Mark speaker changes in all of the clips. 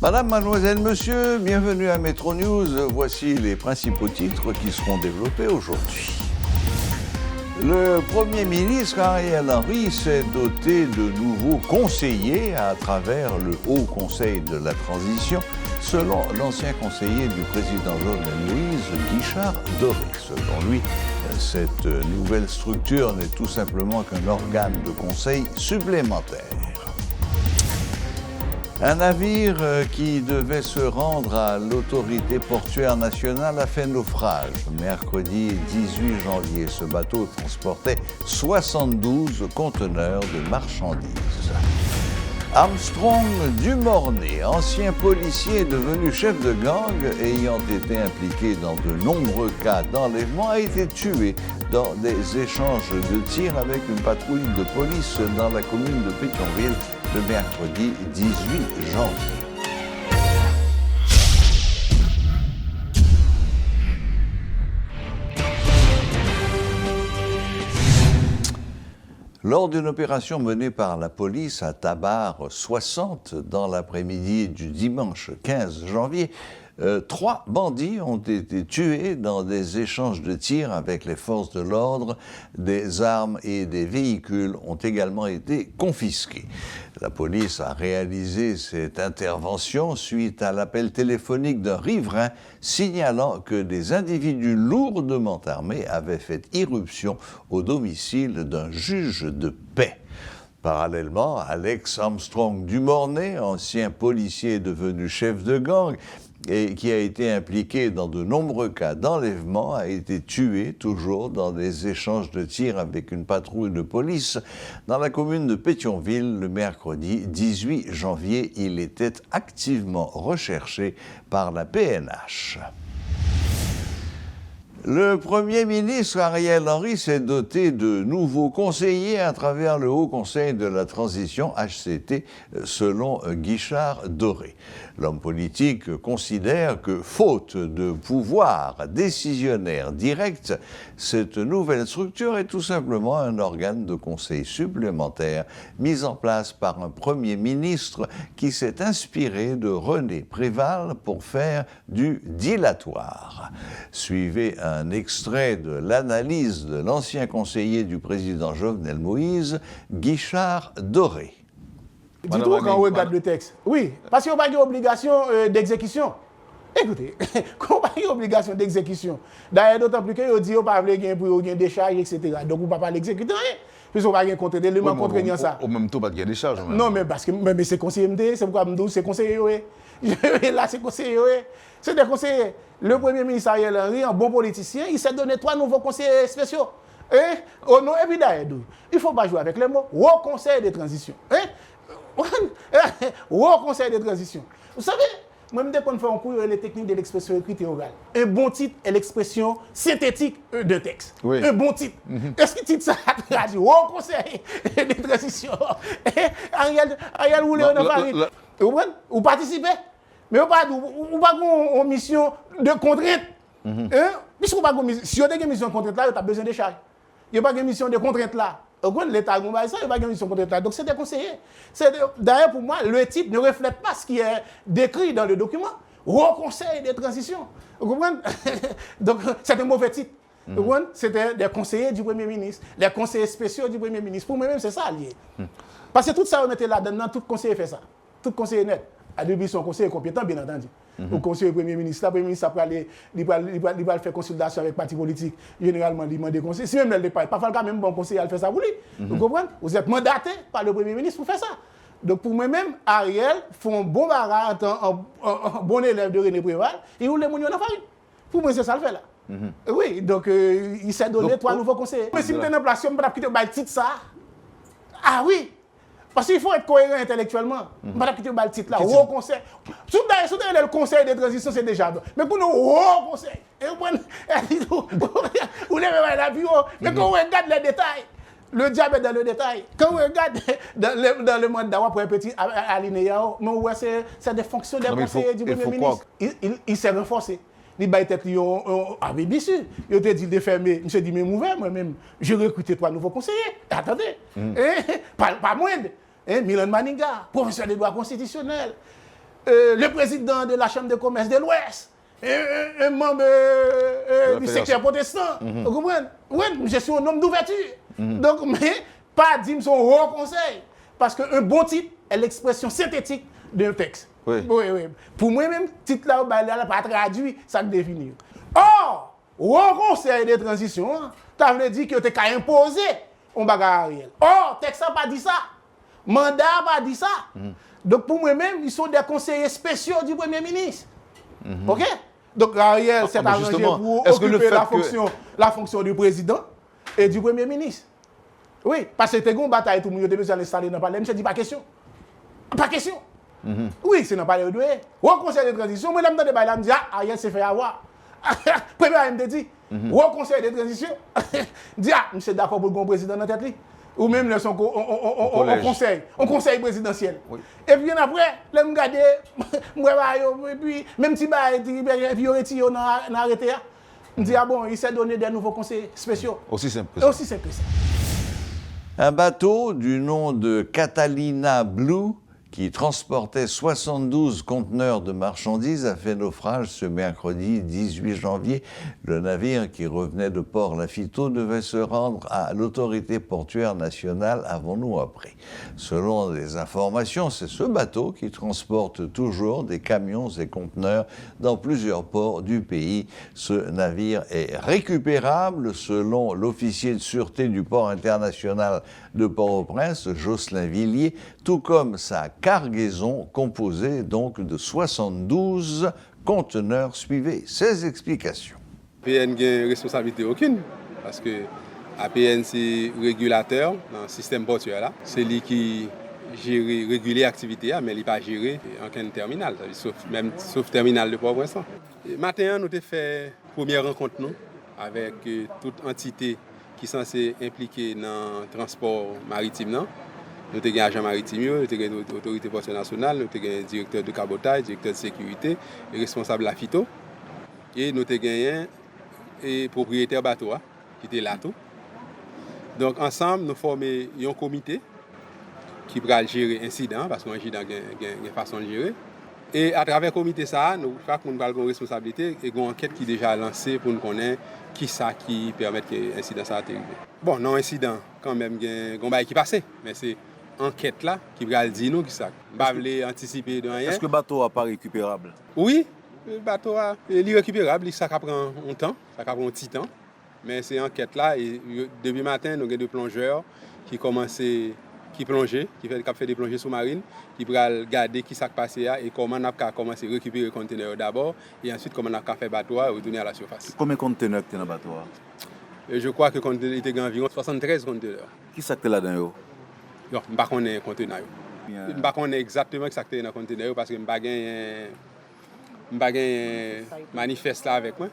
Speaker 1: Madame, mademoiselle, monsieur, bienvenue à Métro News. Voici les principaux titres qui seront développés aujourd'hui. Le Premier ministre Ariel Henry s'est doté de nouveaux conseillers à travers le Haut Conseil de la Transition, selon l'ancien conseiller du président Jovenel Moïse, Guichard Doré. Selon lui, cette nouvelle structure n'est tout simplement qu'un organe de conseil supplémentaire. Un navire qui devait se rendre à l'autorité portuaire nationale a fait naufrage. Mercredi 18 janvier, ce bateau transportait 72 conteneurs de marchandises. Armstrong Dumornay, ancien policier devenu chef de gang ayant été impliqué dans de nombreux cas d'enlèvement, a été tué dans des échanges de tirs avec une patrouille de police dans la commune de Pétionville le mercredi 18 janvier. Lors d'une opération menée par la police à Tabar 60 dans l'après-midi du dimanche 15 janvier, 3 bandits ont été tués dans des échanges de tirs avec les forces de l'ordre. Des armes et des véhicules ont également été confisqués. La police a réalisé cette intervention suite à l'appel téléphonique d'un riverain signalant que des individus lourdement armés avaient fait irruption au domicile d'un juge de paix. Parallèlement, Alex Armstrong Dumornay, ancien policier devenu chef de gang, et qui a été impliqué dans de nombreux cas d'enlèvement, a été tué toujours dans des échanges de tirs avec une patrouille de police dans la commune de Pétionville le mercredi 18 janvier. Il était activement recherché par la PNH. Le Premier ministre Ariel Henry s'est doté de nouveaux conseillers à travers le Haut Conseil de la Transition, HCT, selon Guichard Doré. L'homme politique considère que, faute de pouvoir décisionnaire direct, cette nouvelle structure est tout simplement un organe de conseil supplémentaire mis en place par un Premier ministre qui s'est inspiré de René Préval pour faire du dilatoire. Suivez un extrait de l'analyse de l'ancien conseiller du président Jovenel Moïse, Guichard Doré.
Speaker 2: Dites-vous quand on regarde le texte. Oui, parce qu'on n'a pas d'obligation d'exécution. Écoutez, qu'on n'a pas d'obligation d'exécution. D'ailleurs, d'autant plus qu'on dit qu'on ne peut pas pour des charges, etc. Donc, on ne peut pas l'exécuter. Puisqu'on ne peut pas contre d'éléments contraignants ça.
Speaker 3: Au même temps, pas de des charges.
Speaker 2: Non, mais parce que c'est conseiller MD, c'est pourquoi je c'est conseiller. Là, c'est conseiller. C'est des conseillers. Le Premier ministre Ariel Henry, un bon politicien, il s'est donné 3 nouveaux conseillers spéciaux. Au nom, et puis d'ailleurs, il ne faut pas jouer avec les mots. Haut Conseil de transition. Haut Conseil de transition. Vous savez, même dès qu'on fait un cours, les techniques de l'expression écrite et orale. Un bon titre est l'expression synthétique d'un texte.
Speaker 3: Oui.
Speaker 2: Un bon titre. Est-ce que le titre ça traduit Haut Conseil de transition? Ariel voulait en farine. Vous participez? Mais vous pas une mission de contrainte. Puisque pas si vous avez une mission de contrainte là, vous avez besoin de charges. Il n'y a pas une mission de contrainte là. L'État a ça, il n'y a pas une mission de contrainte là. Donc c'est des conseillers. D'ailleurs, pour moi, le titre ne reflète pas ce qui est décrit dans le document. Haut Conseil de transition. Vous comprenez? Donc c'est un mauvais titre. Vous comprenez? C'était des conseillers du Premier ministre, les conseillers spéciaux du Premier ministre. Pour moi-même, c'est ça lié. Parce que tout ça, on mettait là-dedans, tout conseiller fait ça. Tout conseiller net. À début, son conseiller compétent, bien entendu. Le conseiller Premier ministre, le Premier ministre, après, il va faire consultation avec les partis politiques. Généralement, il demande des conseils. Si même elle n'est pas le même bon conseiller, elle fait ça pour lui. Vous comprenez? Vous êtes mandaté par le Premier ministre pour faire ça. Donc, pour moi-même, Ariel fait un bon barrage, un bon élève de René Préval, et où les mounions dans la farine. Pour moi, c'est ça le fait là. Oui, donc, il s'est donné 3 nouveaux conseillers. Mais si je me en place, je ne peux pas quitter le titre ça. Ah oui! Parce qu'il faut être cohérent intellectuellement. Je ne peux pas quitter le titre là. Haut Conseil. Soudain, le Conseil de transition, c'est déjà bon. Mais pour nous, Haut Conseil. Vous levez la vie, mais quand on regarde les détails, le diable est dans le détail. Quand on regarde dans le mandat pour un petit alinéa, c'est des fonctions des conseillers du Premier ministre. Il s'est renforcé. Il va être avec bien sûr. Il te dit de fermer. Je me dit, mais mauvais, moi-même, j'ai recruté 3 nouveaux conseillers. Attendez. Pas moindre. Milan Maninga, professeur de droit constitutionnel. le président de la Chambre de commerce de l'Ouest, un membre du secteur protestant. Vous comprenez? Oui, je suis un homme d'ouverture. Donc, mais pas dire son haut conseil. Parce qu'un bon titre est l'expression synthétique d'un texte.
Speaker 1: Oui.
Speaker 2: Pour moi-même, titre là, il pas traduit, ça définit. Or, haut conseil de transition, ça veut dire que tu as imposé un bagage Ariel. Or, texte n'a pas dit ça. Mandat n'a pas dit ça. Donc, pour moi-même, ils sont des conseillers spéciaux du Premier ministre. OK? Donc, Ariel s'est arrangé pour occuper la fonction du président et du Premier ministre. Oui, parce que tu as une bataille, tout le monde a besoin d'installer dans le Parlement. Je dis pas question. Pas question. Oui, c'est dans le Parlement. Au conseil de transition, moi, je me dis, Ariel s'est fait avoir. Premier, me dit, au conseil de transition, dit, je suis d'accord pour le président dans la tête. Ou même le conseil présidentiel. Oui. Et puis après, là, je regarde, et puis même si il y arrêté, je dis, ah bon, il s'est donné des nouveaux conseils spéciaux.
Speaker 1: Aussi simple que ça.
Speaker 2: Aussi simple que ça.
Speaker 1: Un bateau du nom de Catalina Blue, qui transportait 72 conteneurs de marchandises, a fait naufrage ce mercredi 18 janvier. Le navire qui revenait de Port Lafiteau devait se rendre à l'autorité portuaire nationale, avons-nous appris. Selon les informations, c'est ce bateau qui transporte toujours des camions et conteneurs dans plusieurs ports du pays. Ce navire est récupérable selon l'officier de sûreté du port international de Port-au-Prince, Jocelyn Villiers, tout comme sa cargaison composée donc de 72 conteneurs. Suivez ces explications.
Speaker 3: APN n'a responsabilité aucune, parce que APN c'est régulateur dans le système portuaire. C'est lui qui gère, régule l'activité, mais il n'est pas géré aucun terminal, sauf terminal de Port-au-Prince. Matin, nous avons fait une première rencontre avec toute entité qui est censée impliquer dans le transport maritime. Nous avons un agent maritime, nous avons une autorité portuaire nationale, nous avons un directeur de cabotage, directeur de sécurité, et responsable de la FITO. Et nous avons un propriétaire bateau qui était là tout. Donc ensemble, nous formons un comité qui va gérer l'incident, parce qu'un incident a une façon de gérer. Et à travers le comité, nous avons une responsabilité et une enquête qui est déjà lancée pour nous connaître qui permet que l'incident soit arrivé. Bon, non, incident, quand même, il y a un bail qui passe, mais c'est l'enquête là qui va dire nous qui ça. Pas anticiper de rien.
Speaker 4: Est-ce que le bateau n'est pas récupérable?
Speaker 3: Oui, le bateau est récupérable, ça prend un temps, ça prend un petit temps. Mais c'est l'enquête là, et depuis le matin, nous avons deux plongeurs qui fait des plongées sous-marines, qui vont regarder qui s'est passé et comment on a commencé à récupérer le conteneur d'abord, et ensuite comment on a fait le bateau et retourner à la surface.
Speaker 4: Combien de conteneurs tu as dans le bateau?
Speaker 3: Je crois que le conteneur était environ 73 conteneurs.
Speaker 4: Qui s'est là-dedans?
Speaker 3: Non, je ne sais pas si c'est un conteneur. Je ne sais pas exactement ce qui est dans le conteneur parce que je n'ai pas un manifeste là avec moi.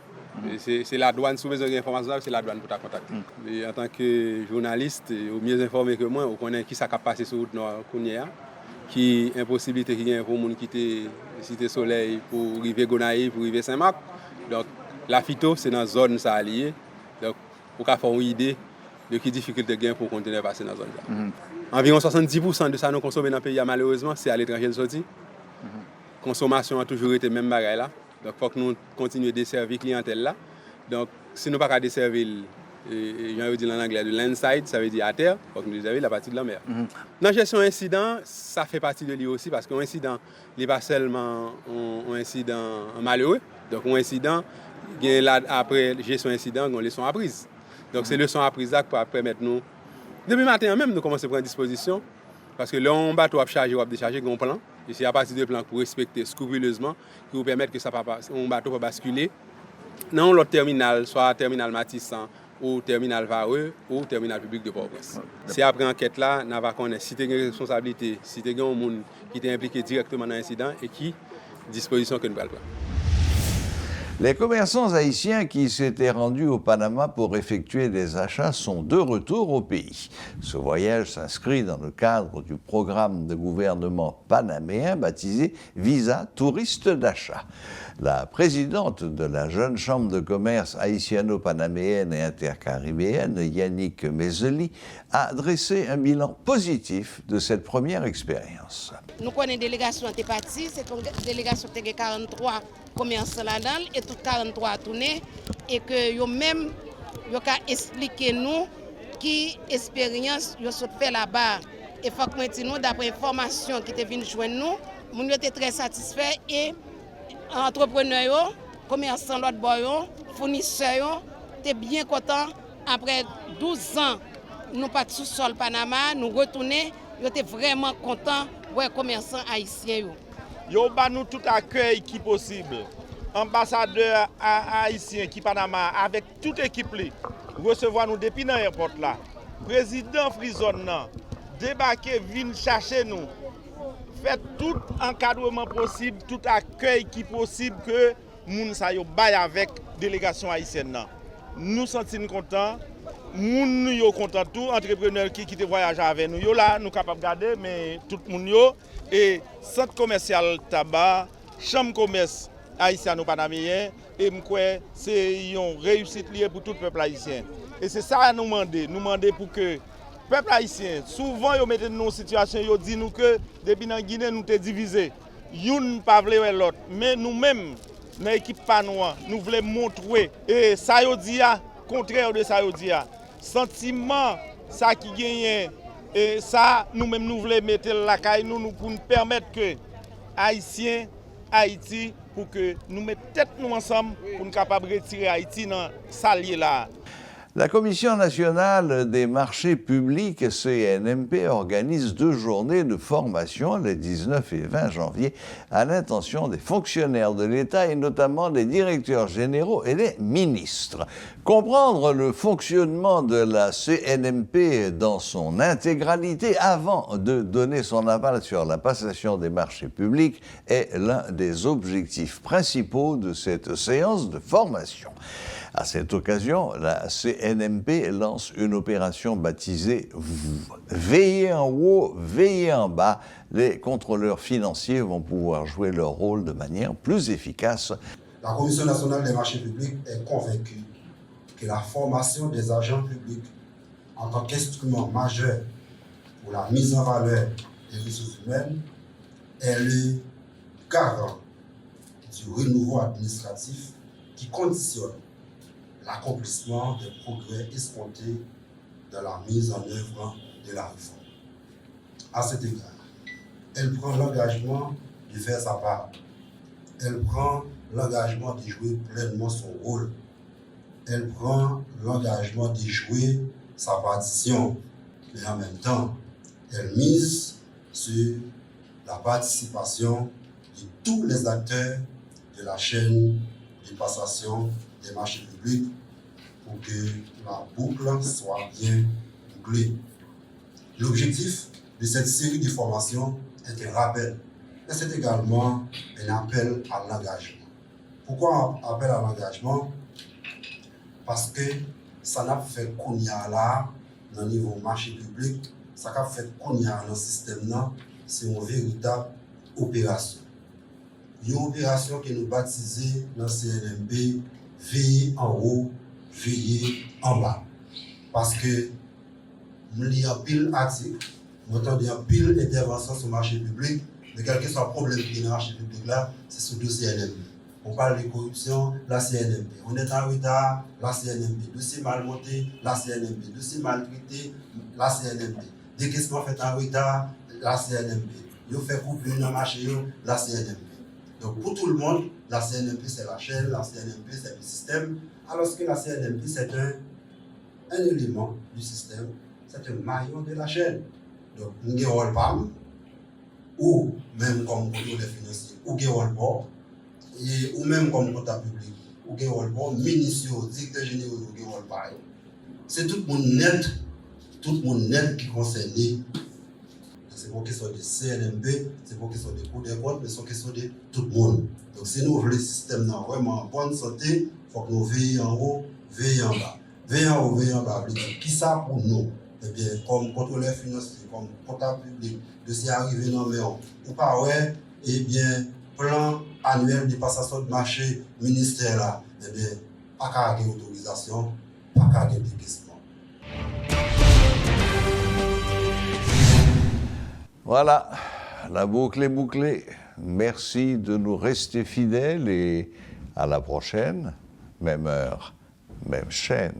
Speaker 3: C'est la douane, si vous avez des informations, c'est la douane pour ta contacter. Et en tant que journaliste, au mieux informé que moi, on connaît qui s'est passé sur la route nord qui est impossibilité qui est pour les gens qui quittent Cité Soleil pour arriver à Gonaïves, pour arriver à Saint-Marc. Donc la FITO, c'est dans la zone ça allié. Donc pour avoir une idée de quelle difficulté il y a pour continuer à passer dans la zone. Environ 70% de ça nous consommons dans le pays, malheureusement, c'est à l'étranger de sortie. Consommation a toujours été même bagaille là. Donc, il faut que nous continuions à desservir la clientèle là. Donc, si nous ne pouvons pas desservir, j'ai dit en anglais, de landside, ça veut dire à terre, il faut que nous desservions la partie de la mer. Dans la gestion incident, ça fait partie de lui aussi, parce qu'un incident n'est pas seulement un incident malheureux. Donc, un incident, après la gestion incident, on a une leçon apprise. Donc, c'est leçon apprise là qui va permettre nous. Depuis le matin même, nous commençons à prendre disposition, parce que là, on bateau à charger ou à décharger, on plan. Et c'est à partir de plans pour respecter scrupuleusement qui vous permettent que un bateau va basculer dans l'autre terminal, soit terminal Matissan ou terminal Vareux ou terminal public de Port-au-Prince. C'est après enquête là, nous va connaître si tu as une responsabilité, si tu as un monde qui est impliqué directement dans l'incident et qui disposition que nous allons prendre.
Speaker 1: Les commerçants haïtiens qui s'étaient rendus au Panama pour effectuer des achats sont de retour au pays. Ce voyage s'inscrit dans le cadre du programme de gouvernement panaméen baptisé Visa Touriste d'achat. La présidente de la Jeune Chambre de commerce haïtiano-panaméenne et intercaribéenne, Yannick Mézeli, a dressé un bilan positif de cette première expérience.
Speaker 5: Nous connaissons une délégation qui est partie, c'est une délégation qui a 43 commerçants là-dedans, et tous 43 tournés, et que yo même yo ka expliquer nous qui expérience yo se fait là-bas. Et faut que nous d'après information qui était venue joindre nous, nous étaient très satisfaits et entrepreneurs, commerçants l'autre boyo, fournisseurs étaient bien contents après 12 ans. Nous pas sous sol Panama, nous retourner, ils étaient vraiment contents ouais commerçants haïtiens.
Speaker 6: Yo ba nous tout accueil qui possible. Ambassadeur haïtien qui Panama avec toute équipe li recevoir nous depuis dans l'aéroport là. Président Frison débarquer vinn chercher nous. Fait tout encadrement possible, tout accueil qui possible que moun sa yo bay avec délégation haïtienne nan. Nous sentons contents. Moun yo content tout entrepreneur qui te voyage avec nous yo là nous capable garder mais tout moun yo et centre commercial tabac chambre commerce haïtiano-panaméen et m'kwe c'est une réussite liée pour tout peuple haïtien et c'est ça nous demander pour que peuple haïtien souvent yo mette nous en situation yo dit nous que depuis dans Guinée nous te divisé youn pas vle l'autre mais nous même dans équipe panois nous voulons montrer et ça yo dit contraire de ça yo dit sentiment ça qui gagne et ça nous-mêmes nous voulons mettre la caille nous pour nous permettre que haïtiens Haïti pour que nous mettions tête nous ensemble pour nous capables de retirer Haïti dans salier là.
Speaker 1: La Commission nationale des marchés publics, CNMP, organise 2 journées de formation les 19 et 20 janvier à l'intention des fonctionnaires de l'État et notamment des directeurs généraux et des ministres. Comprendre le fonctionnement de la CNMP dans son intégralité avant de donner son aval sur la passation des marchés publics est l'un des objectifs principaux de cette séance de formation. À cette occasion, la CNMP lance une opération baptisée « Veillez en haut, veillez en bas ». Les contrôleurs financiers vont pouvoir jouer leur rôle de manière plus efficace.
Speaker 7: La Commission nationale des marchés publics est convaincue que la formation des agents publics en tant qu'instrument majeur pour la mise en valeur des ressources humaines est le garant du renouveau administratif qui conditionne l'accomplissement des progrès escomptés dans la mise en œuvre de la réforme. À cet égard, elle prend l'engagement de faire sa part. Elle prend l'engagement de jouer pleinement son rôle. Elle prend l'engagement de jouer sa partition. Mais en même temps, elle mise sur la participation de tous les acteurs de la chaîne de passation des marchés publics pour que la boucle soit bien bouclée. L'objectif de cette série de formations est un rappel, mais c'est également un appel à l'engagement. Pourquoi un appel à l'engagement? Parce que ça n'a fait qu'on y a là, dans le niveau marché public, ça n'a fait qu'on y a dans le système, c'est une véritable opération. Une opération qui nous baptisée dans le CNMP, veiller en haut, veiller en bas. Parce que nous lisons pile article, nous entendons pile d'intervention sur le marché public, mais quel que soit le problème qui est dans le marché public là, c'est sur le CNMP. On parle de corruption, la CNMP. On est en retard, la CNMP. Dossier mal monté, la CNMP. Dossier mal traité, la CNMP. Décaissement fait en retard, la CNMP. Vous faites couper dans le marché, la CNMP. Donc pour tout le monde, la CNMP c'est la chaîne, la CNMP c'est le système, alors que la CNMP c'est un élément du système, c'est un maillon de la chaîne. Donc nous avons PAM, ou même comme contrôleur financier, ou Guérol ou même comme comptable public, ou Guérol ministre, directeur général, ou Guérol c'est tout le monde net qui est concerné dans cette c'est pour question de CNMP, c'est pour question de Cour des comptes, mais c'est question de tout le monde. Donc si nous voulons le système vraiment en bonne santé, il faut que nous veillions en haut, veillions en bas. Veillions en haut, veillions en bas. Qui ça pour nous? Eh bien, comme contrôleur financier, comme comptable public, de s'y arriver dans le ou pas, ouais, eh bien, plan annuel de passation de marché ministère là, eh bien, pas qu'à avoir autorisation, pas qu'à avoir décaissement.
Speaker 1: Voilà, la boucle est bouclée. Merci de nous rester fidèles et à la prochaine, même heure, même chaîne.